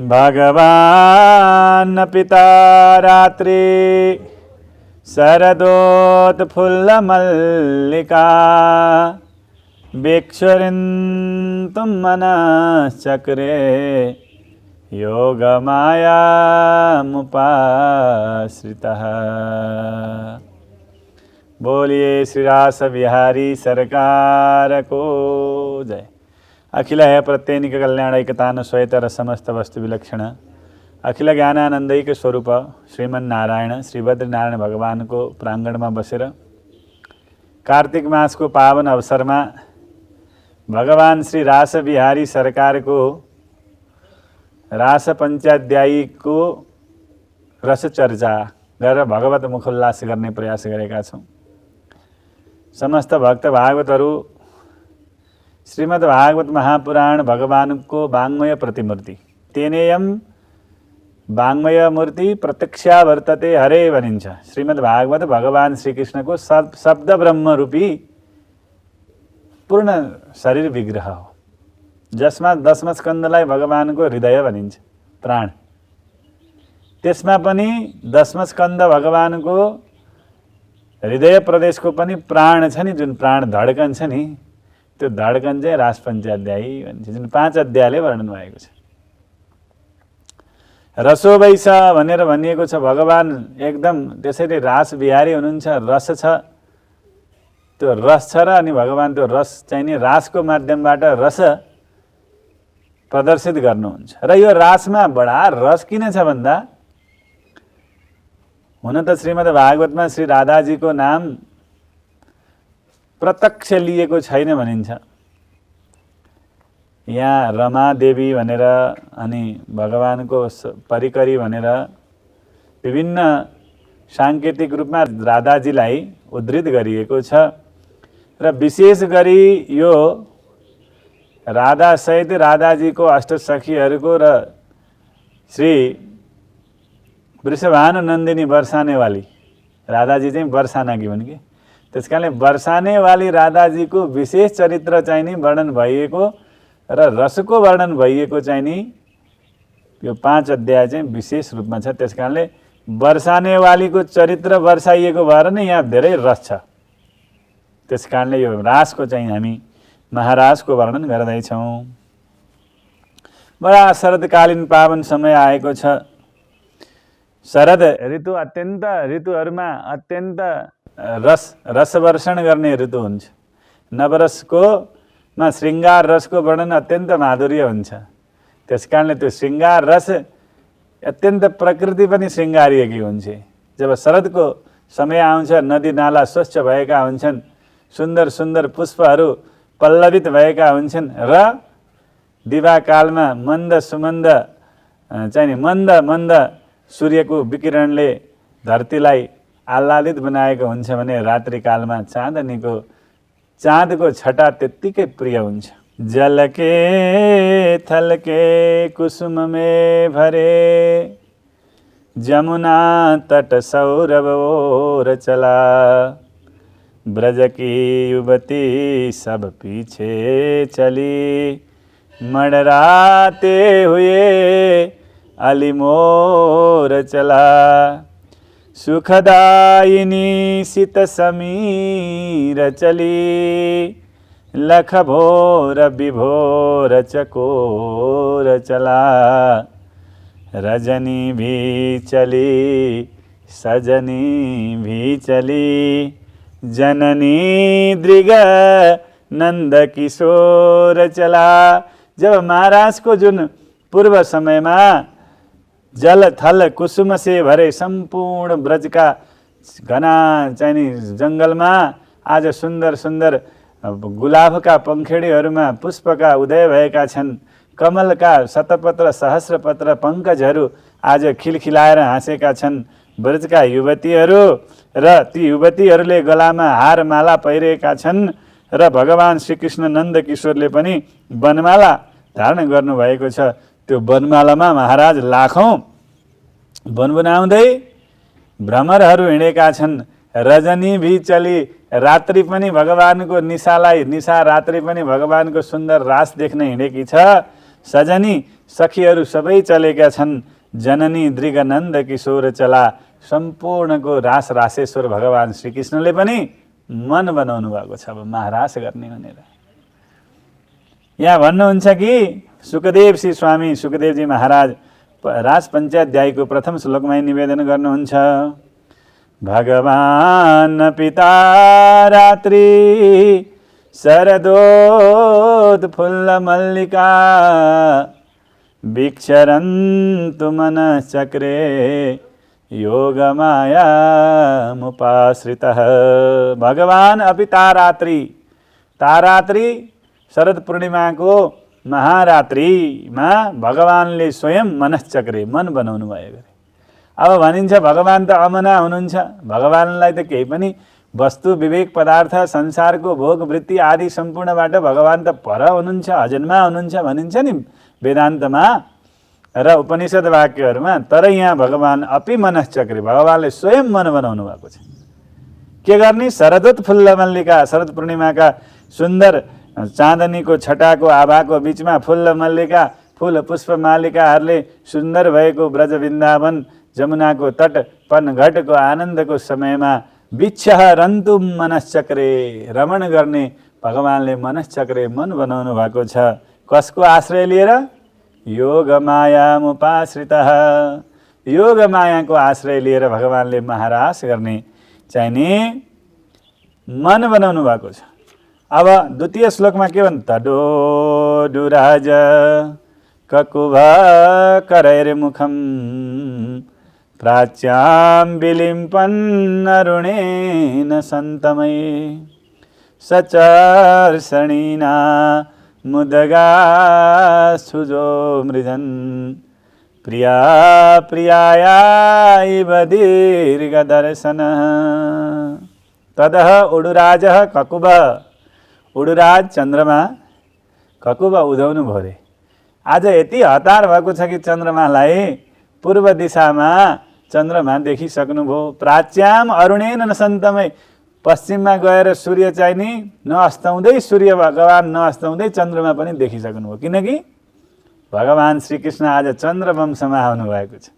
भगवान् पिता रात्रि शरदोत्फुल्लमल्लिका वीक्षुरन्तुं मनश्चक्रे योगमायामुपाश्रितः। बोलिए श्री रास बिहारी सरकार को जय। अखिल है प्रत्येनिक कल्याणैकतान श्वेतर समस्त वस्तु विलक्षण अखिल ज्ञानानंदैक स्वरूप श्रीमन्नारायण श्री बद्रीनारायण भगवान को प्रांगण में बसेर कार्तिक मास को पावन अवसर में भगवान श्री रास बिहारी सरकार को रास पंचाध्यायी को रस चर्चा गरेर भगवत मुखोल्लास गर्ने प्रयास गरेका छौं। समस्त भक्त भागवतहरू श्रीमद् भागवत महापुराण भगवान को वाङ्मय प्रतिमूर्ति तेनेयम वाङ्मय मूर्ति प्रत्यक्षा वर्तते हरे भनिन्छ। श्रीमद् भागवत भगवान श्रीकृष्ण को शब्द ब्रह्म रूपी पूर्ण शरीर विग्रह हो, जसमा दशम स्कन्धलाई भगवान को हृदय भनिन्छ, प्राण। त्यसमा पनि दशम स्कन्ध भगवान को हृदय प्रदेश को पनि प्राण छ नि, जुन प्राण धड्कन छ नि, त्यो धड्कन चाहिँ रास पञ्चाध्यायी भनिन्छ, जुन 5 अध्यायले वर्णन भएको छ। रसो वैस भनेर भनिएको छ। भगवान एकदम त्यसैले रास बिहारी हुनुहुन्छ, रस छ, त्यो रस छ र अनि भगवान त्यो रस चाहिँ नि रासको माध्यमबाट रस प्रदर्शित गर्नुहुन्छ। र यो रासमा बडा रस किन छ भन्दा, हुन त श्रीमद् भागवतमा श्री राधाजीको नाम प्रत्यक्ष लिएको छैन भनिन्छ। यहाँ रमा देवी भनेर अनि भगवानको परिकरी भनेर विभिन्न सांकेतिक रूपमा राधाजीलाई उद्धृत गरिएको छ। र विशेष गरी यो राधा सहित राधाजीको अष्टसखीहरूको र श्री वृषभानु नन्दिनी बरसानेवाली राधाजी चाहिँ बरसानाकी हुन् कि, त्यसकारणले बरसानेवाली राधाजीको विशेष चरित्र चाहिँ नि वर्णन भइएको र रसको वर्णन भइएको चाहिँ नि यो 5 अध्याय चाहिँ विशेष रूपमा छ। त्यसकारणले बरसानेवालीको चरित्र वर्षाइएको भएर नै यहाँ धेरै रस छ। त्यसकारणले यो रासको चाहिँ हामी महाराजको वर्णन गर्दैछौँ। बडा शरदकालीन पावन समय आएको छ। शरद ऋतु अत्यन्त ऋतुहरूमा अत्यन्त रसवर्षण गर्ने ऋतु हुन्छ। नवरसको मा श्रृंगार रसको वर्णन अत्यन्त माधुर्य हुन्छ। त्यसकारणले त्यो श्रृंगार रस अत्यन्त प्रकृति पनि श्रृंगारिएकी हुन्छ। जब शरदको समय आउँछ, नदी नाला स्वच्छ भएका हुन्छन्, सुन्दर सुन्दर पुष्पहरू पल्लवित भएका हुन्छन् र दिवाकालमा मन्द सुमन्द चाहिँ मन्द मन्द सूर्यको विकिरणले धरतीलाई आह्लादित बनाएको हुन्छ भने रात्रिकालमा चाँदको छटा त्यत्तिकै प्रिय हुन्छ। जल के थल के कुसुम में भरे जमुना तट सौरभ ओर चला ब्रज की युवती सब पीछे चली मडराते हुए अलिमोर चला सुखदायिनी शीत समीर चली लख भोर विभोर चकोर चला रजनी भी चली सजनी भी चली जननी दृग नंद किशोर चला। जब महाराज को जुन पूर्व समय में जल थल कुसुम से भरे संपूर्ण ब्रज का घना चाहिँ जंगल में आज सुंदर सुंदर गुलाब का पंखेड़ीहरूमा पुष्पका उदय भएका छन्। कमल का शतपत्र सहस्रपत्र पंकजहरू आज खिलखिलाएर हाँसेका छन्। ब्रजका युवतीहरू र ती युवतीहरूले गलामा हार माला पहिरेका छन् र भगवान श्रीकृष्ण नन्द किशोरले पनि वनमाला धारण गर्नुभएको छ। त्यो वनमालामा महाराज लाखौं बनबनाउँदै भ्रमरहरू हिँडेका छन्। रजनी भी चली, रात्रि पनि भगवानको निशा रात्रि पनि भगवानको सुन्दर रास देख्न हिँडेकी छ। सजनी सखीहरू सबै चलेका छन्, जननी दृगनन्द किशोर चला। सम्पूर्णको रास रासेश्वर भगवान श्रीकृष्णले पनि मन बनाउनु भएको छ अब महारास गर्ने भनेर। यहाँ भन्नुहुन्छ कि सुखदेव श्री स्वामी सुखदेवजी महाराज रास पञ्चाध्यायको प्रथम श्लोकमा निवेदन गर्नुहुन्छ, भगवान पिता रात्रि शरदोत्फुल्ल मल्लिका विक्षरन्तु मनश्चक्रे योगमाया मुपाश्रितः। भगवान अपि तारात्रि, तारात्रि शरद पूर्णिमाको महारात्रिमा भगवानले स्वयं मनश्चक्रे मन बनाउनु भयो गरे। अब भनिन्छ भगवान त अमना हुनुहुन्छ, भगवानलाई त केही पनि वस्तु विवेक पदार्थ संसारको भोग वृत्ति आदि सम्पूर्णबाट भगवान त पर हुनुहुन्छ, अजन्मा हुनुहुन्छ भनिन्छ नि वेदान्तमा र उपनिषद वाक्यहरूमा। तर यहाँ भगवान अपि मनश्चक्रे, भगवानले स्वयं मन बनाउनु भएको छ। के गर्ने? शरदोत्फुल्ल मल्लिका, शरद पूर्णिमाका सुन्दर चाँदनीको छटाको आभाको बीचमा फुल्ल मल्लिका, फुल पुष्प मालिकाहरूले सुन्दर भएको ब्रज वृन्दावन जमुनाको तट पनघटको आनन्दको समयमा विक्षरन्तु मनश्चक्रे, रमण गर्ने भगवानले मनश्चक्रे मन बनाउनु भएको छ। कसको आश्रय लिएर? योग मायामुपाश्रितः, योग मायाको आश्रय लिएर भगवानले महारास गर्ने चाहिने मन बनाउनु भएको छ। अब द्वितीय श्लोकमा के भन्छ? तडोडुराज ककुभ करैर्मुखम प्राच्यां विलिम्पन् अरुणेन सन्तमये सचर्षणीना मुदगा सुजो मृजन् प्रिया प्रियाया इव दीर्घदर्शनः। तदः उडुराजः ककुभ, उडुराज चन्द्रमा, ककुभ उदाउनु भयो रे। आज यति हतार भएको छ कि चन्द्रमालाई पूर्व दिशामा चन्द्रमा देखिसक्नुभयो। प्राच्याम अरुणेन नसन्तमय, पश्चिममा गएर सूर्य चाहिँ नि नअस्ताउँदै, सूर्य भगवान नअस्ताउँदै चन्द्रमा पनि देखिसक्नुभयो। किनकि भगवान श्रीकृष्ण आज चन्द्र वंशमा आउनुभएको छ।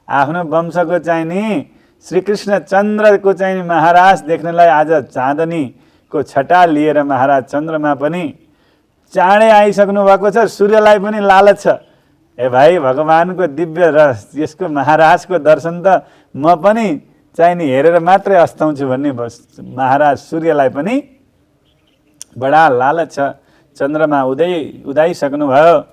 आफ्नो वंशको चाहिँ नि श्रीकृष्ण चन्द्रको चाहिँ महाराज देख्नलाई आज चाँदनीको छटा लिएर महाराज चन्द्रमा पनि चाँडै आइसक्नु भएको छ। सूर्यलाई पनि लालच छ, ए भाइ भगवानको दिव्य र यसको महाराजको दर्शन त म पनि चाहिँ नि हेरेर मात्रै अस्ताउँछु भन्ने महाराज सूर्यलाई पनि बडा लालच छ। चन्द्रमा उदाइसक्नुभयो।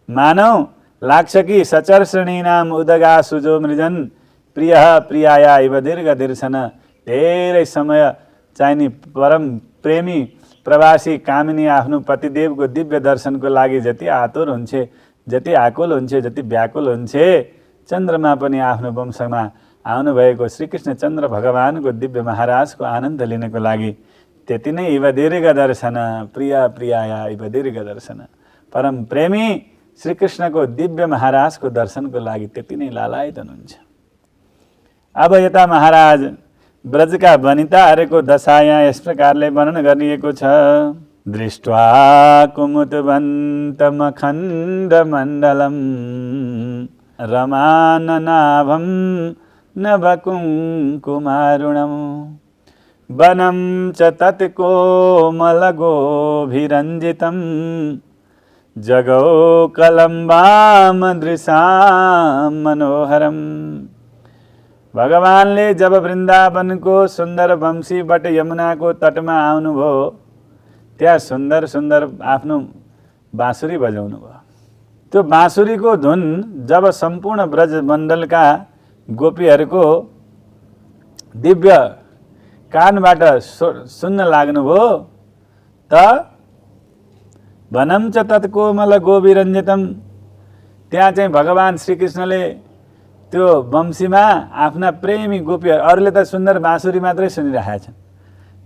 मानव लाग्छ कि सचर्षणीनाम उदगा सुजो मृजन प्रिय प्रियाया इव दीर्घदर्शन। धेरै समय चाहिँ नि परम प्रेमी प्रवासी कामिनी आफ्नो पतिदेवको दिव्य दर्शनको लागि जति आतुर हुन्छ, जति आकुल हुन्छ, जति व्याकुल हुन्छ, चन्द्रमा पनि आफ्नो वंशमा आउनुभएको श्रीकृष्ण चन्द्र भगवानको दिव्य महाराजको आनन्द लिनको लागि त्यति नै इव दीर्घदर्शन, प्रिय प्रियाया इव दर्शन। परम प्रेमी श्रीकृष्णको दिव्य महाराजको दर्शनको लागि त्यति नै लालायित हुनुहुन्छ। अब यता महाराज ब्रजका वनिताहरूको दशा यहाँ यस प्रकारले वर्णन गरिएको छ। दृष्ट्वा कुमुदवन्तमखण्डमण्डलं रमाननाभं नभकुङ्कुमारुणं वनं च तत्कोमलगोभिरञ्जितं जगौ कलम्बामदृशां मनोहरम। भगवानले जब वृन्दावनको सुन्दर वंशीबाट यमुनाको तटमा आउनुभयो, त्यहाँ सुन्दर सुन्दर आफ्नो बाँसुरी बजाउनु भयो। त्यो बाँसुरीको धुन जब सम्पूर्ण ब्रज मण्डलका गोपीहरूको दिव्य कानबाट सुन्न लाग्नुभयो त वनं च तत्कोमल गोविरञ्जितम, त्यहाँ चाहिँ भगवान श्रीकृष्णले त्यो वंशीमा आफ्ना प्रेमी गोपीहरू, अरूले त सुन्दर बाँसुरी मात्रै सुनिरहेका छन्,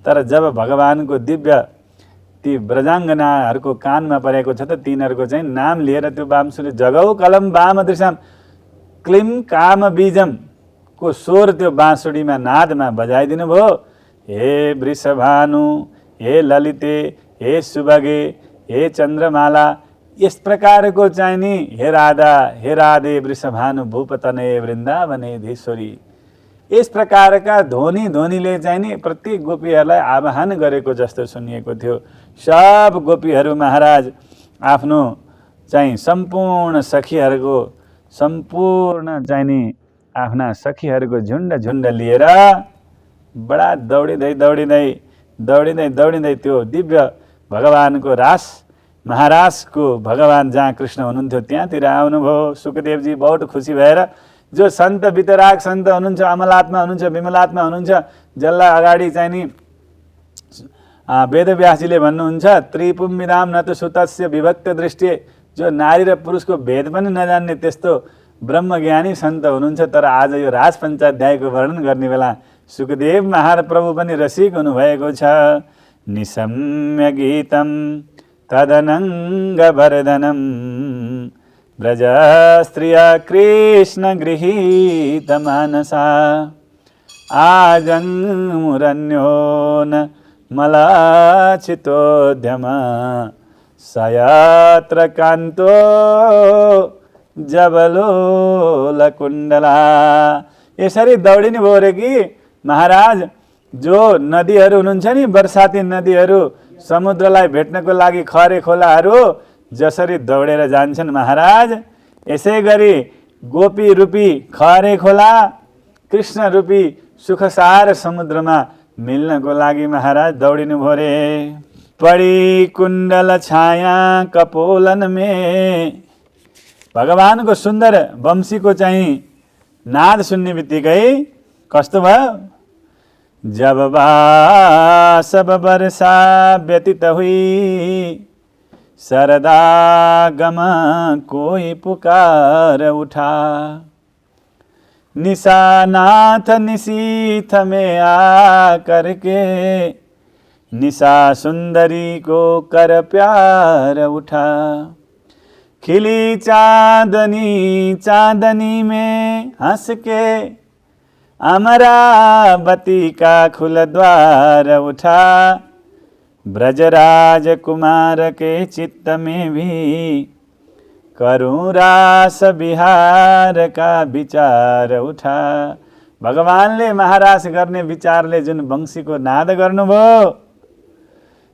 तर जब भगवानको दिव्य ती ब्रजाङ्गनाहरूको कानमा परेको छ त तिनीहरूको चाहिँ नाम लिएर त्यो बाँसुरी जगौ कलम वाम दृश्याम क्लिम काम बीजम को स्वर त्यो बाँसुरीमा नादमा बजाइदिनु भयो। हे वृषभानु, हे ललिते, हे सुभगे, हे चन्द्रमाला, यस प्रकारको चाहिँ नि हे राधा हे राधे वृषभानु भूपतनय वृन्दावनेधीश्वरी, यस प्रकारका ध्वनिले चाहिँ नि प्रत्येक गोपीहरूलाई आह्वान गरेको जस्तो सुनिएको थियो। सब गोपीहरू महाराज आफ्नो चाहिँ सम्पूर्ण सखीहरूको चाहिँ नि आफ्ना सखीहरूको झुन्ड लिएर बडा दौडिँदै त्यो दिव्य भगवानको महाराजको भगवान जहाँ कृष्ण हुनुहुन्थ्यो त्यहाँतिर आउनुभयो। सुखदेवजी बहुत खुसी भएर, जो सन्त वितराग सन्त हुनुहुन्छ, अमलात्मा हुनुहुन्छ, विमलात्मा हुनुहुन्छ, जसलाई अगाडि चाहिँ नि वेदव्यासजीले भन्नुहुन्छ त्रिपुम्विदाम न त सुतस्य विभक्त दृष्टि, जो नारी र पुरुषको भेद पनि नजान्ने त्यस्तो ब्रह्मज्ञानी सन्त हुनुहुन्छ। तर आज यो राज पञ्चाध्यायको वर्णन गर्ने बेला सुखदेव महाप्रभु पनि रसिक हुनुभएको छ। निशम्य गीतम तदनङ्गवर्धनं व्रज स्त्रिया कृष्ण गृहीत मानसा आजन्मुरन्यो न मलाचितोद्यम सयत्र कान्तो जबलोलकुण्डला। यसरी दौडिनु भयो रे कि महाराज, जो नदीहरू हुनुहुन्छ नि, बरसाती नदीहरू, समुद्रलाई भेट्नको लागि खरे खोलाहरू जसरी दौडेर जान्छन् महाराज, यसै गरी गोपी रूपी खरे खोला कृष्ण रूपी सुखसार समुद्रमा मिल्नको लागि महाराज दौडिनु भयो रे। पड़ी कुण्डल छाया कपोलन में, भगवानको सुन्दर वंशीको चाहिँ नाद सुन्ने बित्तिकै कस्तो भयो? जब सब वर्षा व्यतीत हुई सरदा गम कोई पुकार उठा, निशानाथ निशीथ में आ करके निशा सुंदरी को कर प्यार उठा। खिली चांदनी में हंस के अमरावती का खुला द्वार उठा। ब्रजराज कुमार के चित्त में भी करूं रास विहार का विचार उठा। भगवानले महारास गर्ने विचारले जुन वंशीको नाद गर्नुभयो,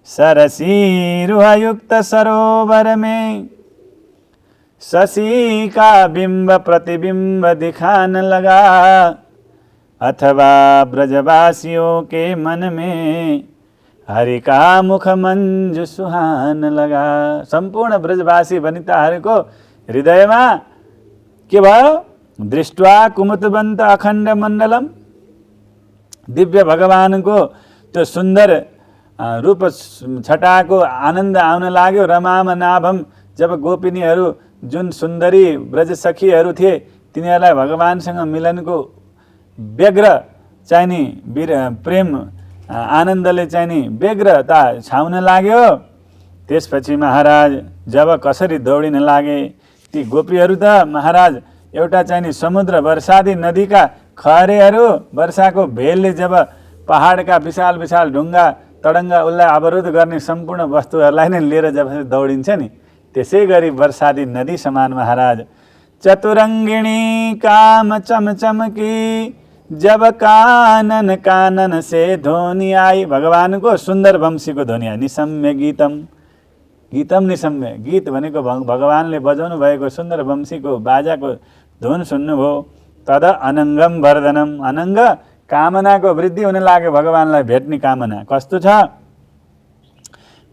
सरसी रुहयुक्त सरोवर में शशि का बिंब प्रतिबिंब दिखान लगा, अथवा ब्रजवासियों के मन में हरि का मुख मंजु सुहान लगा। संपूर्ण ब्रजवासी वनिताहरूको हृदयमा के भयो? दृष्ट्वा कुमुदवन्त अखण्ड मण्डलम, दिव्य भगवानको त्यो सुन्दर रूप छटाको आनन्द आउन लाग्यो। रमाम नाभम, जब गोपिनीहरू जुन सुन्दरी ब्रज सखीहरू थिए तिनीहरूलाई भगवानसँग मिलनको व्यग्र चाहिने प्रेम आनन्दले चाहिने व्यग्रता छाउन लाग्यो। त्यसपछि महाराज जब कसरी दौडिन लागे, ती गोपीहरू त महाराज एउटा चाहिने समुद्र वर्षादी नदीका खरेहरू, वर्षाको भेलले जब पहाडका विशाल विशाल ढुङ्गा तडङ्गा उसलाई अवरोध गर्ने सम्पूर्ण वस्तुहरूलाई नै लिएर जब दौडिन्छ नि, त्यसै गरी वर्षादी नदी समान महाराज। चतुरङ्गिणी काम चमचमकी जब कानन कानन से ध्वनि आई, भगवानको सुन्दर वंशीको ध्वनि आई। निशम्य गीतम, गीतम निशम्य, गीत भनेको भगवानले बजाउनु भएको सुन्दर वंशीको बाजाको धुन सुन्नुभयो। तद अनङ्गम वर्धनम, अनङ्ग कामनाको वृद्धि हुन लाग्यो, भगवानलाई भेट्ने कामना। कस्तो छ?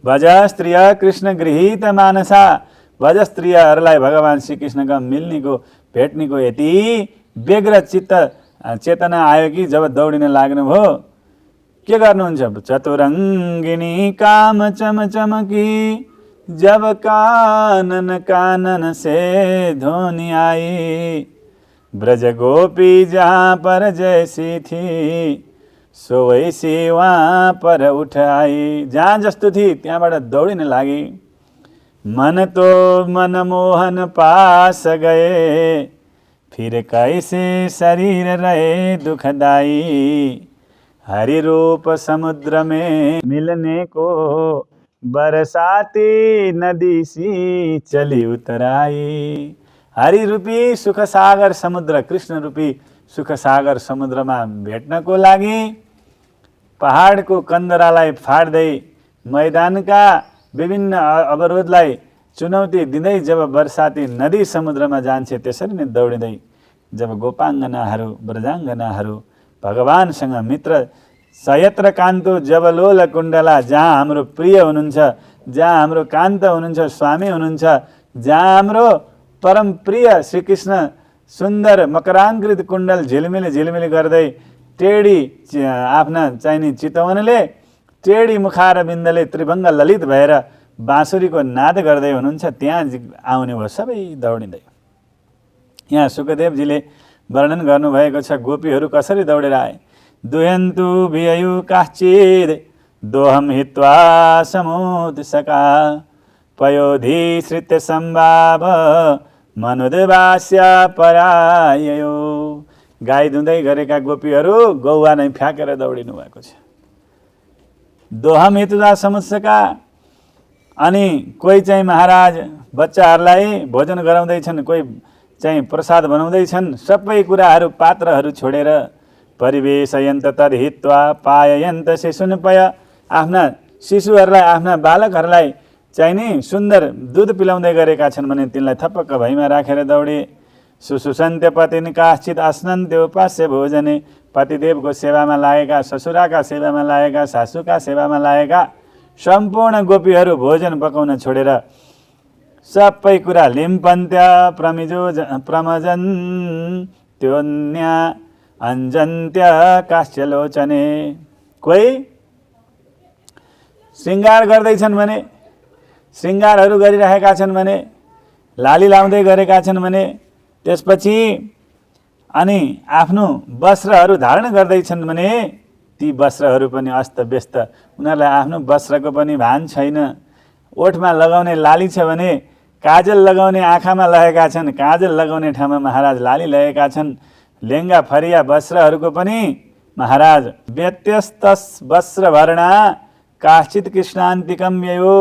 भज स्त्रिय कृष्ण गृहीत मानसा, भज स्त्रियहरूलाई भगवान श्री कृष्णका मिल्नेको भेट्नेको यति व्यग्र चेतना आयो कि जब दौडिन लाग्नुभयो। के गर्नुहुन्छ? चतुरङ्गिणी काम चमचमकी जब कानन कानन से ध्वनि आई, ब्रज गोपी जहाँ पर जैसी थी सो वैसी वहाँ पर उठाई। जहाँ जस्तो थिए त्यहाँबाट दौडिन लागि। मन तो मनमोहन पास गए, फिर कैसे शरीर रहे दुखदाई, हरि रूप समुद्र में मिलने को बरसाती नदी सी चली उतराई। हरि रूपी सुख सागर समुद्र, कृष्ण रूपी सुख सागर समुद्रमा भेट्नको लागि पहाडको कन्दरालाई फाड्दै मैदानका विभिन्न अवरोधलाई चुनौती दिँदै जब बरसाती नदी समुद्रमा जान्छे, त्यसरी नै दौडिँदै जब गोपाङ्गनाहरू ब्रजाङ्गनाहरू भगवानसँग मित्र सयत्र कान्तो जबलोल कुण्डला, जहाँ हाम्रो प्रिय हुनुहुन्छ, जहाँ हाम्रो कान्त हुनुहुन्छ, स्वामी हुनुहुन्छ, जहाँ हाम्रो परम प्रिय श्रीकृष्ण सुन्दर मकराङ्कृत कुण्डल झिलमिली झिलमिली गर्दै टेढी आफ्ना चाहिने चितवनले टेढी मुखार बिन्दले त्रिभङ्ग ललित भएर बाँसुरीको नाद गर्दै हुनुहुन्छ, त्यहाँ आउने भयो सबै दौडिँदै। यहाँ सुखदेवजीले वर्णन गर्नुभएको छ गोपीहरू कसरी दौडेर आए। दुयन्तु भिययु काश्चिद दोहम हित्वा समुत्सका पयोधि श्रित्य सम्भाव मनुदेवास्य पराययो। गाई धुँदै गरेका गोपीहरू गौवा नै फ्याँकेर दौडिनु भएको छ। दोहम हित्वा समुत्सका, अनि कोही चाहिँ महाराज बच्चाहरूलाई भोजन गराउँदैछन्, कोही चाहिँ प्रसाद बनाउँदैछन्, सबै कुराहरू पात्रहरू छोडेर परिवेशयन्त तद्हित्वा पाययन्त शिशुनपय, आफ्ना शिशुहरूलाई आफ्ना बालकहरूलाई चाहिँ नि सुन्दर दुध पिलाउँदै गरेका छन् भने तिनलाई थपक्क भैमा राखेर दौडे। सुसुसन्त्य पतिन काश्चित अस्नन्त्यो उपास्य भोजने, पतिदेवको सेवामा लागेका, ससुराका सेवामा लागेका, सासूका सेवामा लागेका सम्पूर्ण गोपीहरू भोजन पकाउन छोडेर सबै कुरा लिम्पन्त्य प्रमजन त्योन्या अञ्जन्त्य काश्यलोचने। कोही श्रृङ्गार गर्दैछन् भने, श्रृङ्गारहरू गरिरहेका छन् भने, लाली लाउँदै गरेका छन् भने, त्यसपछि अनि आफ्नो वस्त्रहरू धारण गर्दैछन् भने ती वस्त्रहरू पनि अस्तव्यस्त, उनीहरूलाई आफ्नो वस्त्रको पनि भान छैन। ओठमा लगाउने लाली छ भने काजल लगाउने आँखामा लगेका छन्, काजल लगाउने ठाउँमा महाराज लाली लगेका छन्। लेङ्गा फरिया वस्त्रहरूको पनि महाराज व्यत्यस्तस वस्त्रवर्णा काश्चित कृष्णान्तिकम ययो,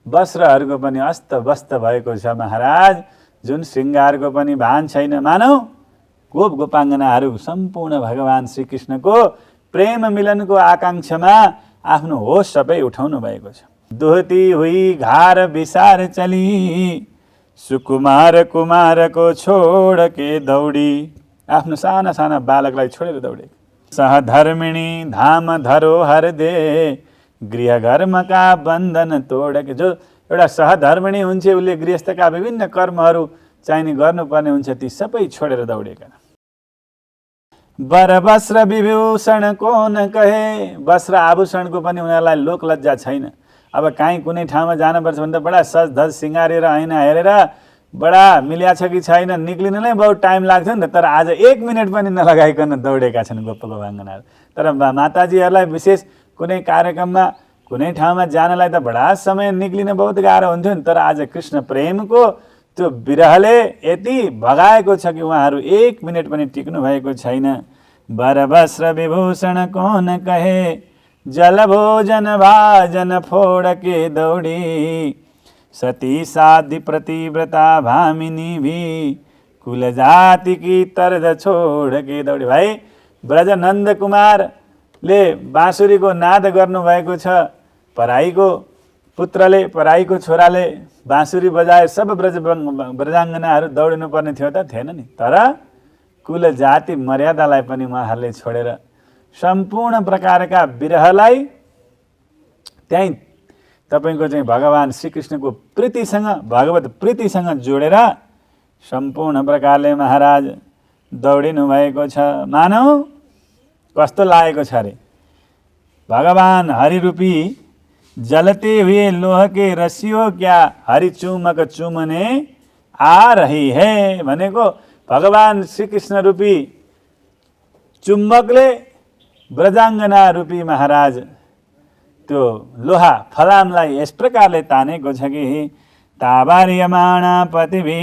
वस्त्रहरूको पनि अस्तव्यस्त भएको छ महाराज, जुन श्रृङ्गारको पनि भान छैन। मानौ गोप गोपाङ्गनाहरू सम्पूर्ण भगवान श्रीकृष्णको प्रेम मिलनको आकाङ्क्षामा आफ्नो होस सबै उठाउनु भएको छ। दोहती हुई घार विसार चली सुकुमार कुमारको छोड के दौडी, आफ्नो साना साना बालकलाई छोडेर दौडे। सहधर्मिणी धाम धरोहर दे गृह घर्मका बन्धन तोड के, जो एउटा सहधर्मिणी हुन्छ उसले गृहस्थका विभिन्न कर्महरू चाहिने गर्नुपर्ने हुन्छ, ती सबै छोडेर दौडेका। वर वस्त्र विभूषण को न कहे, वस्त्र आभूषणको पनि उनीहरूलाई लोक लज्जा छैन। अब काहीँ कुनै ठाउँमा जानुपर्छ भने त बडा सज धज सिँगारेर ऐना हेरेर बडा मिल्या छ कि छैन निक्लिन नै बहुत टाइम लाग्थ्यो नि त, तर आज 1 मिनट पनि नलगाइकन दौडेका छन् गोप गोपाङ्गनाहरू। तर माताजीहरूलाई विशेष कुनै कार्यक्रममा कुनै ठाउँमा जानलाई त बडा समय निक्लिन बहुत गाह्रो हुन्थ्यो नि, तर आज कृष्ण प्रेमको त्यो विरहले यति भगाएको छ कि उहाँहरू 1 मिनट पनि टिक्नु भएको छैन। वर वस्त्र विभूषण कौन कहे जल भोजन भाजन फोड़ के दौड़ी सती साधि प्रतिव्रता भामिनी भी कुल जाति की तर्द छोड़ के दौड़ी। भाइ ब्रज नन्द कुमारले बाँसुरीको नाद गर्नुभएको छ, पराईको पुत्रले पराईको छोराले बाँसुरी बजाए सब ब्रजाङ्गनाहरू दौडिनु पर्ने थियो त थिएन नि, तर कुल जाति मर्यादालाई पनि उहाँहरूले छोडेर सम्पूर्ण प्रकारका विरहलाई त्यही तपाईको चाहिँ भगवान श्रीकृष्णको प्रीतिसँग भगवत प्रीतिसँग जोडेर सम्पूर्ण प्रकारले महाराज दौडिनु भएको छ। मानौ कस्तो लागेको छ रे, भगवान हरिरूपी जलते हुए लोह के रसियो क्या हरि चुमक चुमने आ रही है भनेको भगवान श्रीकृष्ण रूपी चुम्बकले ब्रजाङ्गना रूपी महाराज त्यो लोहा फलामलाई यस प्रकारले तानेको छ कि तावार्यमाणा पतिभि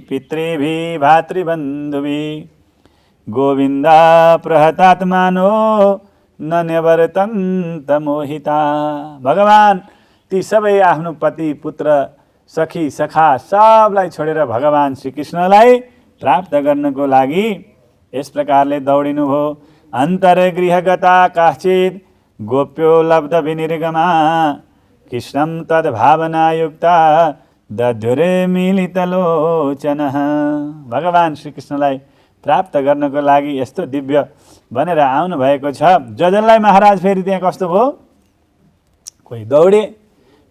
पितृभि भातृबन्धुभि गोविन्द प्रहतात्मानो न निवर्तन्त मोहिता। भगवान ती सबै आफ्नो पति पुत्र सखी सखा सबलाई छोडेर भगवान श्रीकृष्णलाई प्राप्त गर्नको लागि यस प्रकारले दौडिनु भयो। अन्तर्गृहगता काश्चित् गोप्यो लब्ध विनिर्गमा कृष्णं तद्भावनायुक्ता दध्युरे मिलितलोचनः। भगवान श्रीकृष्णलाई प्राप्त गर्नको लागि यस्तो दिव्य बनेर आउनु भएको छ। जसलाई महाराज फेरि त्यहाँ कस्तो भयो, कोही दौडे,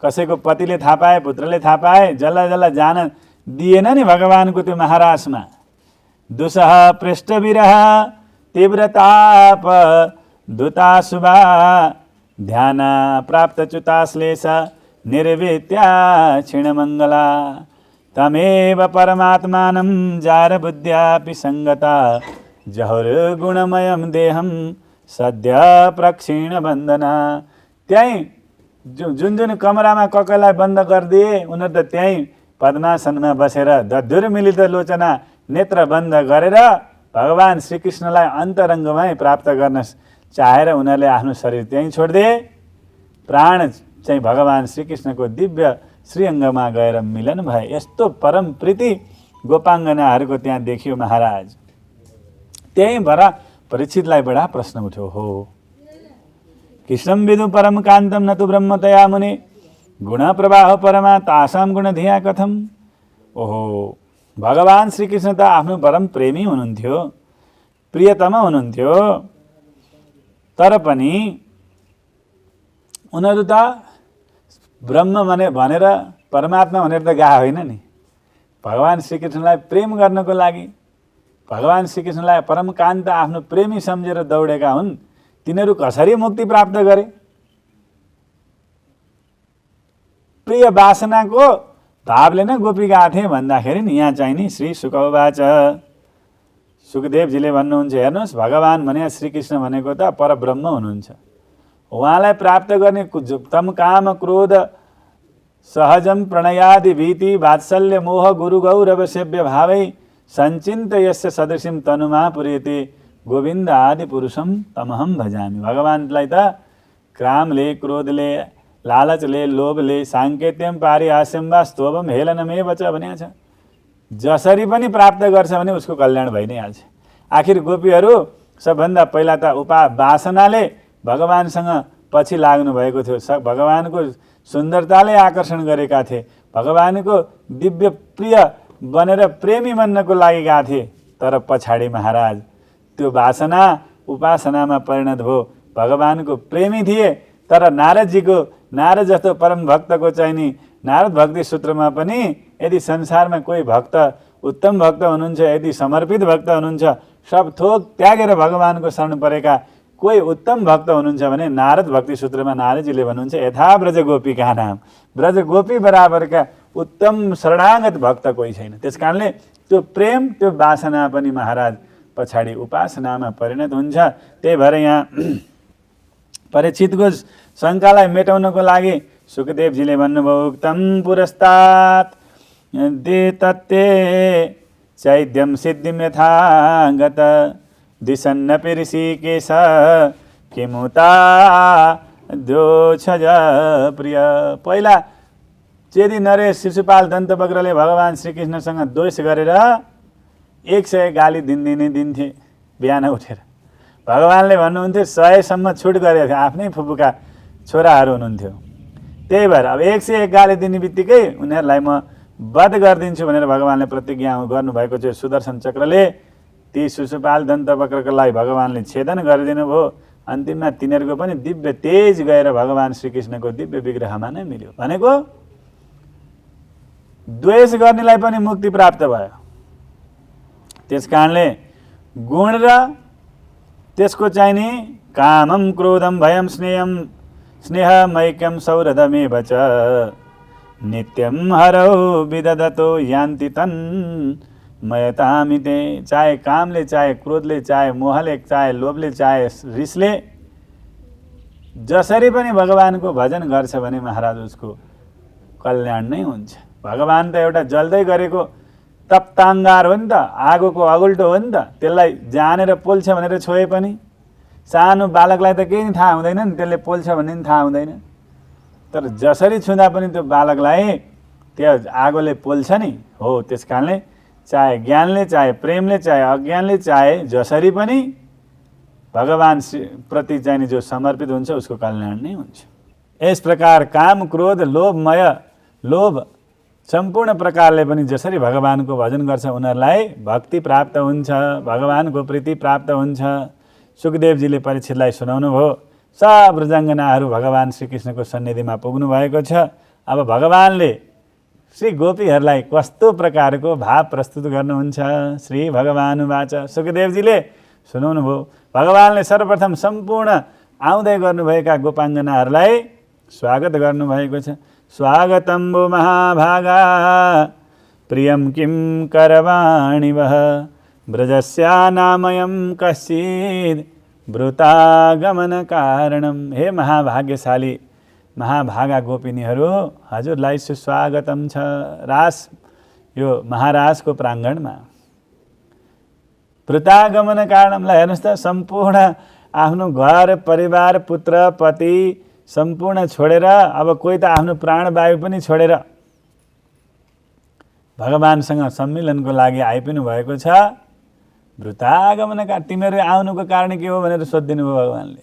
कसैको पतिले थाहा पाए, पुत्रले थाहा पाए, जसलाई जान दिएन नि भगवानको त्यो महाराजमा। दुसह पृष्ठविरह तीव्रताप दुताशुभा ध्यान प्राप्त च्युताश्लेष निर्वित्या क्षीणमङ्गला तमेव परमात्मानं जार बुद्ध्यापि सङ्गता जहुर्गुणमयं देहं सद्य प्रक्षीण बन्दना। त्यहीँ जुन कमरामा ककैलाई बन्द गरिदिए उनीहरू त त्यहीँ पद्मासनमा बसेर दध्युर मिलित लोचना नेत्र बन्द गरेर भगवान श्रीकृष्णलाई अन्तरङ्गमै प्राप्त गर्न चाहेर उनीहरूले आफ्नो शरीर त्यहीँ छोडिदिए। प्राण चाहिँ भगवान श्रीकृष्णको दिव्य श्रीअङ्गमा गएर मिलन भए। यस्तो परम प्रीति गोपाङ्गनाहरूको त्यहाँ देखियो महाराज। त्यही भएर परीक्षितलाई बडा प्रश्न उठ्यो, हो कृष्णं विदु परम कान्तं न तु ब्रह्मतया मुने गुण प्रवाह परमा तासां गुण धिया कथम। ओहो, भगवान श्रीकृष्ण त आफ्नो परम प्रेमी हुनुहुन्थ्यो, प्रियतम हुनुहुन्थ्यो, तर पनि उनीहरू त ब्रह्म भनेर परमात्मा भनेर त गएको होइन नि। भगवान श्रीकृष्णलाई प्रेम गर्नको लागि, भगवान श्रीकृष्णलाई परम कान्त आफ्नो प्रेमी सम्झेर दौडेका हुन्। तिनीहरू कसरी मुक्ति प्राप्त गरे? प्रिय वासनाको भावले नै गोपी गएको थिए भन्दाखेरि नि यहाँ चाहिँ नि श्री शुकवाच, सुखदेवजीले भन्नुहुन्छ, हेर्नुहोस् भगवान भने श्रीकृष्ण भनेको त परब्रह्म हुनुहुन्छ। उहाँलाई प्राप्त गर्ने तम काम क्रोध सहजम प्रणयादि भीति वात्सल्य मोह गुरु गौरव सेव्य भावै सञ्चिन्त यस्य सदृशिम तनुमा पुर्यते गोविन्द आदि पुरुषम तमहम भजामि। भगवानलाई त क्रामले, क्रोधले, लालचले, लोभले, साङ्केत्यम पारिहास्यम वा स्तोभम हेलनमेव च भनेको छ। जसरी पनि प्राप्त गर्छ भने उसको कल्याण भइ नै हाल्छ। आखिर गोपीहरू सबभन्दा पहिला त वासनाले भगवानसँग पछि लाग्नु भएको थियो। भगवानको सुन्दरताले आकर्षण गरेका थिए, भगवानको दिव्य प्रिय बनेर प्रेमी बन्नको लागि गएको थिए। तर पछाडि महाराज त्यो वासना उपासनामा परिणत भयो। भगवानको प्रेमी थिए, तर नारद जस्तो परम भक्तको चाहिँ नि नारद भक्ति सूत्रमा पनि यदि संसारमा कोही भक्त उत्तम भक्त हुनुहुन्छ, यदि समर्पित भक्त हुनुहुन्छ, सब थोक त्यागेर भगवानको शरण परेका कोही उत्तम भक्त हुनुहुन्छ भने नारद भक्ति सूत्रमा नारदजीले भन्नुहुन्छ, यथा ब्रज गोपीका नाम, ब्रज गोपी बराबरका उत्तम शरणागत भक्त कोही छैन। त्यस कारणले त्यो प्रेम, त्यो वासना पनि महाराज पछाडि उपासनामा परिणत हुन्छ। त्यही भएर यहाँ परीक्षितको शङ्कालाई मेटाउनको लागि सुखदेवजीले भन्नुभयो, उक्तम पुरस्तात् दे तत्ते चैद्यम सिद्धिम यथागत दिशन्नपि ऋषिकेश किमुता द्योछज प्रिय। पहिला चेदी नरेश शिशुपाल दन्तवक्त्रले भगवान श्रीकृष्णसँग द्वेष गरेर 100 गाली दिन्थे बिहान उठेर। भगवानले भन्नुहुन्थ्यो 100सम्म छुट गरेको थियो, आफ्नै फुपूका छोराहरू हुनुहुन्थ्यो। त्यही भएर अब 101 गाली दिने बित्तिकै उनीहरूलाई म वध गरिदिन्छु भनेर भगवानले प्रतिज्ञा गर्नुभएको थियो। सुदर्शन चक्रले ती शिशुपाल दन्तवक्त्रलाई भगवानले छेदन गरिदिनु भयो। अन्तिममा तिनीहरूको पनि दिव्य तेज गएर भगवान श्रीकृष्णको दिव्य विग्रहमा नै मिल्यो। भनेको द्वेष गर्नेलाई पनि मुक्ति प्राप्त भयो। त्यस कारणले गुण र त्यसको चाहिँ नि कामम क्रोधम भयम स्नेह मैक्यम सौहृदमेव च नित्यम हरौ विदधतो यान्ति तन् मयतामिते। चाहे कामले, चाहे क्रोधले, चाहे मोहले, चाहे लोभले, चाहे रिसले जसरी पनि भगवानको भजन गर्छ भने महाराज उसको कल्याण नै हुन्छ। भगवान त एउटा जल्दै गरेको तप्ताङ्गार हो नि त, आगोको अगुल्टो हो नि त। त्यसलाई जानेर पोल्छ भनेर छोए पनि सानो बालकलाई त केही थाहा हुँदैन नि, त्यसले पोल्छ भन्ने पनि थाहा हुँदैन। तर जसरी छुँदा पनि त्यो बालकलाई त्यो आगोले पोल्छ नि हो। त्यस कारणले चाहे ज्ञानले चाहे प्रेमले चाहे अज्ञानले चाहे जसरी पनि भगवान प्रति चाहिँ जो समर्पित हुन्छ उसको कल्याण नै हुन्छ। यस प्रकार काम क्रोध लोभमय लोभ सम्पूर्ण प्रकारले पनि जसरी भगवानको भजन गर्छ उनीहरूलाई भक्ति प्राप्त हुन्छ, भगवानको प्रीति प्राप्त हुन्छ। सुखदेवजीले परीक्षितलाई सुनाउनु भयो। सब रजाङ्गनाहरू भगवान श्रीकृष्णको सन्निधिमा पुग्नु भएको छ। अब भगवानले श्री गोपीहरूलाई कस्तो प्रकारको भाव प्रस्तुत गर्नुहुन्छ। श्री भगवानुवाच, सुखदेवजीले सुनाउनु भयो। भगवानले सर्वप्रथम सम्पूर्ण आउँदै गर्नुभएका गोपाङ्गनाहरूलाई स्वागत गर्नुभएको छ। स्वागतं वो महाभागा प्रियं किं करवाणि वः ब्रजस्या नामयं कश्चित् ब्रुतागमन कारणम। हे महाभाग्यशाली महाभागा गोपिनीहरू, हजुरलाई सुस्वागतम छ रास यो महाराजको प्राङ्गणमा। ब्रुतागमन कारणमलाई हेर्नुहोस् त, सम्पूर्ण आफ्नो घर परिवार पुत्र पति सम्पूर्ण छोडेर, अब कोही त आफ्नो प्राणवायु पनि छोडेर भगवानसँग सम्मिलनको लागि आइपुग्नु भएको छ। ब्रुतागमन का तिमीहरू आउनुको कारण के हो भनेर सोधिदिनु भयो भगवानले।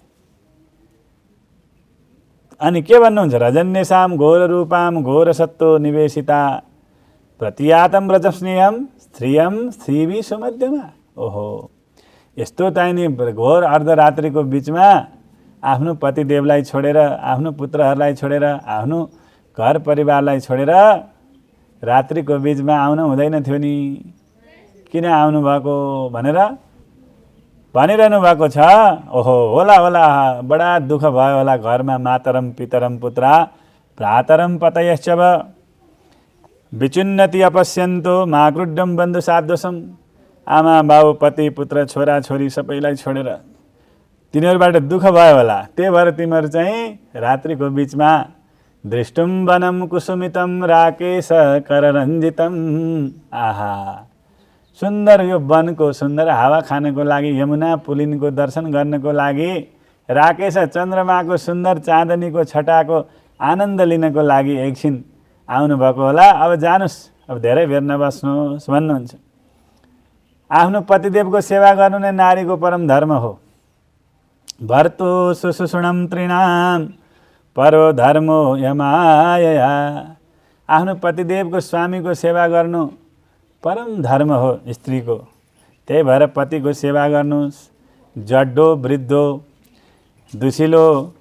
अनि के भन्नुहुन्छ? रजन्यसाम घोर रूपाम घोर सत्तो निवेशिता प्रतियातम व्रजस्नेहम स्त्रियम स्त्रीवी सुमध्यमा। ओहो, यस्तो चाहिने घोर अर्धरात्रिको बिचमा आफ्नो पतिदेवलाई छोडेर, आफ्नो पुत्रहरूलाई छोडेर, आफ्नो घर परिवारलाई छोडेर रात्रिको बिचमा आउनु हुँदैन थियो नि, किन आउनुभएको भनेर भनिरहनु भएको छ। ओहो, होला होला, बडा दुःख भयो होला घरमा। मातरम पितरम पुत्रा भ्रातरम पतयश्च विचुन्नति अपश्यन्तो माकृड्डम बन्धु साद्वसम। आमा बाबु पति पुत्र छोरा छोरी सबैलाई छोडेर तिनीहरूबाट दुःख भयो होला। त्यही भएर तिमीहरू चाहिँ रात्रिको बिचमा दृष्टुम वनम कुसुमितम राकेश कररञ्जितम। आहा, सुन्दर यो वनको सुन्दर हावा खानको लागि, यमुना पुलिनको दर्शन गर्नको लागि, राकेश चन्द्रमाको सुन्दर चाँदनीको छटाको आनन्द लिनको लागि एकछिन आउनुभएको होला। अब जानुस्, अब धेरै बेर नबस्नुहोस् भन्नुहुन्छ। आफ्नो पतिदेवको सेवा गर्नु नै नारीको परम धर्म हो। भर्तु सुषुषुणम तृणाम परो धर्मो यमायया। आफ्नो पतिदेवको स्वामीको सेवा गर्नु परम धर्म हो स्त्रीको। त्यही भएर पतिको सेवा गर्नुहोस्। जड्डो वृद्धो दुसिलो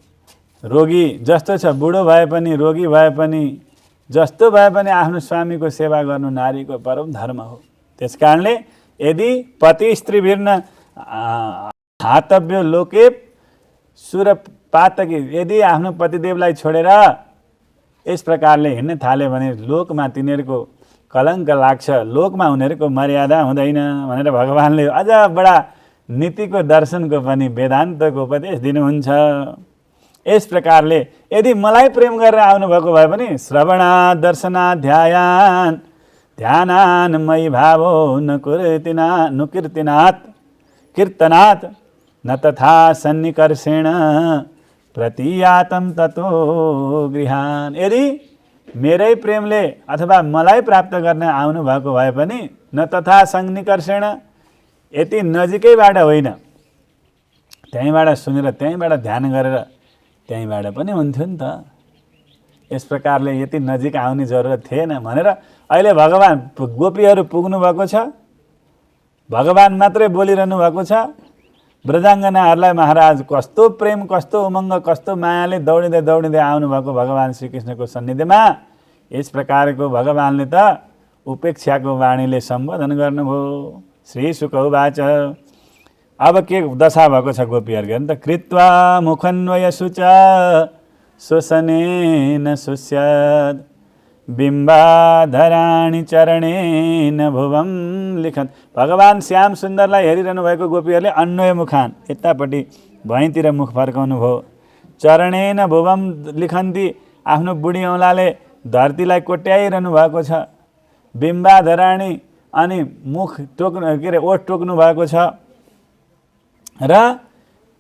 रोगी जस्तो छ, बुढो भए पनि रोगी भए पनि जस्तो भए पनि आफ्नो स्वामीको सेवा गर्नु नारीको परम धर्म हो। त्यसकारणले यदि पति स्त्री भिन्न हातव्यो लोके सुरपातकी, यदि आफ्नो पतिदेवलाई छोडेर यस प्रकारले हिँड्न थाल्यो भने लोकमा तिनीहरूको कलङ्क लाग्छ, लोकमा उनीहरूको मर्यादा हुँदैन भनेर भगवानले अझ बडा नीतिको दर्शनको पनि वेदान्तको उपदेश दिनुहुन्छ। यस प्रकारले यदि मलाई प्रेम गरेर आउनुभएको भए पनि श्रवणा दर्शना ध्यायान ध्यानान मयि भावो नुकीर्तनात् कीर्तनात् न तथा सन्निकर्षेण प्रतीयातम ततो गृहान। यदि मेरै प्रेमले अथवा मलाई प्राप्त गर्न आउनु भएको भए पनि न तथा सन्निकर्षेण, यति नजिकैबाट होइन, त्यहीँबाट सुनेर त्यहीँबाट ध्यान गरेर त्यहीँबाट पनि हुन्थ्यो नि त। यस प्रकारले यति नजिक आउने जरुरत थिएन भनेर अहिले भगवान गोपीहरू पुग्नु भएको छ। भगवान मात्रै बोलिरहनु भएको छ। ब्रजाङ्गनाहरूलाई महाराज कस्तो प्रेम कस्तो उमङ्ग कस्तो मायाले दौडिँदै दौडिँदै आउनुभएको भगवान श्रीकृष्णको सन्निधिमा। यस प्रकारको भगवानले त उपेक्षाको वाणीले सम्बोधन गर्नुभयो। श्री शुक उवाच, अब के दशा भएको छ गोपीहरूको हेर्नु त। कृत्वा मुखन्वय शुच शोषणेन शुष्यत् बिम्बाधराणि चरणेन भुवं लिखन्। भगवान श्याम सुन्दरलाई हेरिरहनु भएको गोपीहरूले अन्वय मुखान यतापट्टि भैँतिर मुख फर्काउनु भयो। चरणेन भुवं लिखन्ती, आफ्नो बुढी औँलाले धरतीलाई कोट्याइरहनु भएको छ। बिम्बाधराणी अनि मुख टोक्नु के अरे ओठ टोक्नु भएको छ र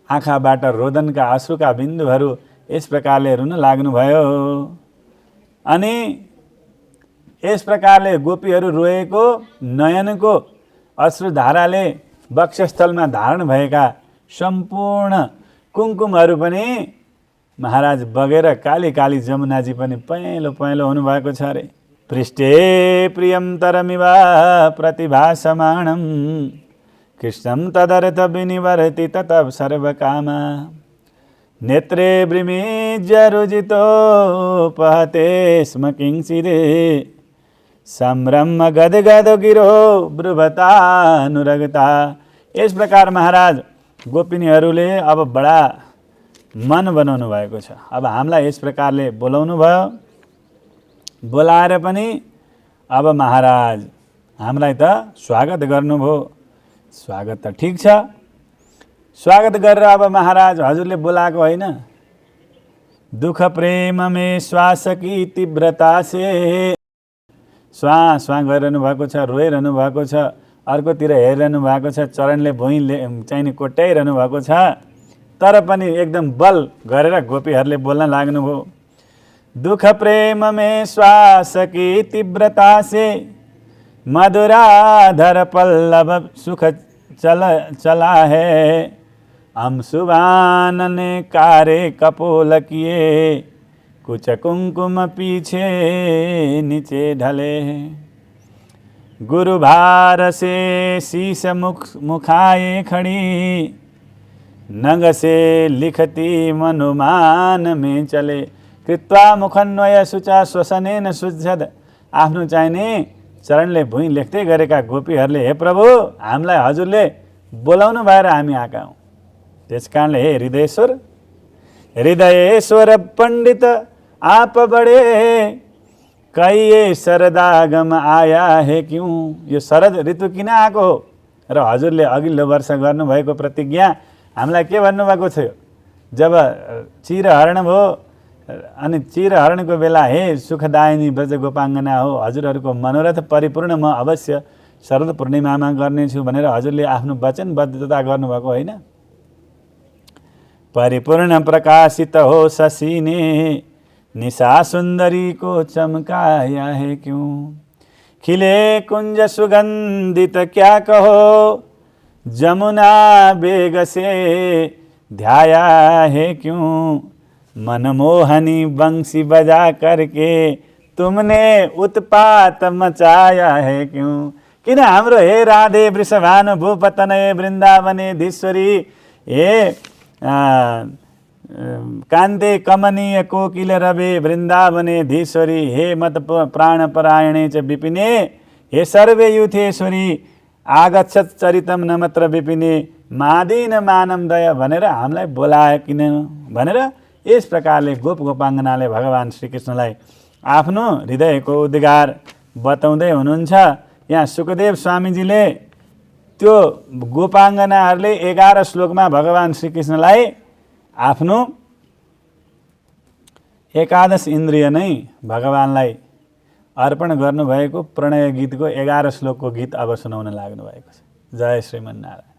आँखाबाट रोदनका अश्रुका बिन्दुहरू यस प्रकारले रुन लाग्नुभयो। अनि यस प्रकारले गोपीहरू रोएको नयनको अश्रुधाराले वक्षस्थलमा धारण भएका सम्पूर्ण कुङ्कुमहरू पनि महाराज बगेर काली काली जमुनाजी पनि पहेँलो पहेँलो हुनुभएको छ अरे। पृष्ठे प्रियं तरमिव प्रतिभासमाणं कृष्णं तदर्थ विनिवर्ति ततः सर्वकामा नेत्रे वृमीज्य रुजितो पहते स्म किंचिरे संभ्रम गदगद गिरो ब्रुवतानुरगता। यस प्रकार महाराज गोपिनीहरूले अब बडा मन बनाउनु भएको छ। अब हामीलाई यस प्रकारले बोलाउनु भयो, बोलाएर पनि अब महाराज हामीलाई त स्वागत गर्नुभयो। स्वागत त ठिक छ, स्वागत गरेर अब महाराज हजुरले बोलाएको होइन। दुख प्रेम में श्वास की तीव्रता से स्वा स्वा गरिरहनु भएको छ, रोइरहनु भएको छ, अर्कोतिर हेरिरहनु भएको छ, चरणले भुइँले चाहिने कोट्याइरहनु भएको छ, तर पनि एकदम बल गरेर गोपीहरूले बोल्न लाग्नुभयो। दुख प्रेम में श्वास की तीव्रता से मधुराधर पल्लव सुख चला है हम सुबान ने कारे कपोल किए कुछ कुंकुम पीछे नीचे ढले गुरु भार से शीश मुखाए खड़ी नग से लिखती मनुमान में चले कृत्वा मुखन्वय शुचा श्वसनेन शुद्धद। आफ्नो चाहिने चरणले भुइँ लेख्दै गरेका गोपीहरूले हे प्रभु हामीलाई हजुरले बोलाउनु भएर हामी आएका हौँ। त्यसकारणले हे हृदयेश्वर पण्डित आप बडे कहिए शरदागम आया है क्यों। यो शरद ऋतु किन आएको हो र हजुरले अघिल्लो वर्ष गर्नुभएको प्रतिज्ञा हामीलाई के भन्नुभएको थियो। जब चिरहरण भयो अनि चिरहरणको बेला हे सुखदायिनी ब्रज गोपाङ्गना हो हजुरहरूको मनोरथ परिपूर्ण म अवश्य शरद पूर्णिमामा गर्नेछु भनेर हजुरले आफ्नो वचनबद्धता गर्नुभएको होइन। परिपूर्ण प्रकाशित हो शशि ने निशा सुंदरी को चमकाया है क्यों। खिले कुंज सुगंधित क्या कहो जमुना बेग से ध्याया है क्यों। मनमोहनी बंसी बजा करके तुमने उत्पात मचाया है क्यों। किन हाम्रो हे राधे वृषभानु भूपतनये वृन्दावने धीश्वरी हे कान्ते कमनीय कोकिल रवे वृन्दावने धीश्वरी हे मत प्राणपरायणे च विपिने हे सर्वे युथेश्वरी आगच्छत् चरितम नमत्र विपिने मादीन मानम दय भनेर हामीलाई बोलाए किन भनेर यस प्रकारले गोपाङ्गनाले भगवान श्रीकृष्णलाई आफ्नो हृदयको उद्गार बताउँदै हुनुहुन्छ। यहाँ सुखदेव स्वामीजीले त्यो गोपाङ्गनाहरूले 11 श्लोकमा भगवान श्रीकृष्णलाई आफ्नो एकादश इन्द्रिय नै भगवानलाई अर्पण गर्नुभएको प्रणय गीतको 11 श्लोकको गीत अब सुनाउन लाग्नु भएको छ। जय श्रीमन्नारायण।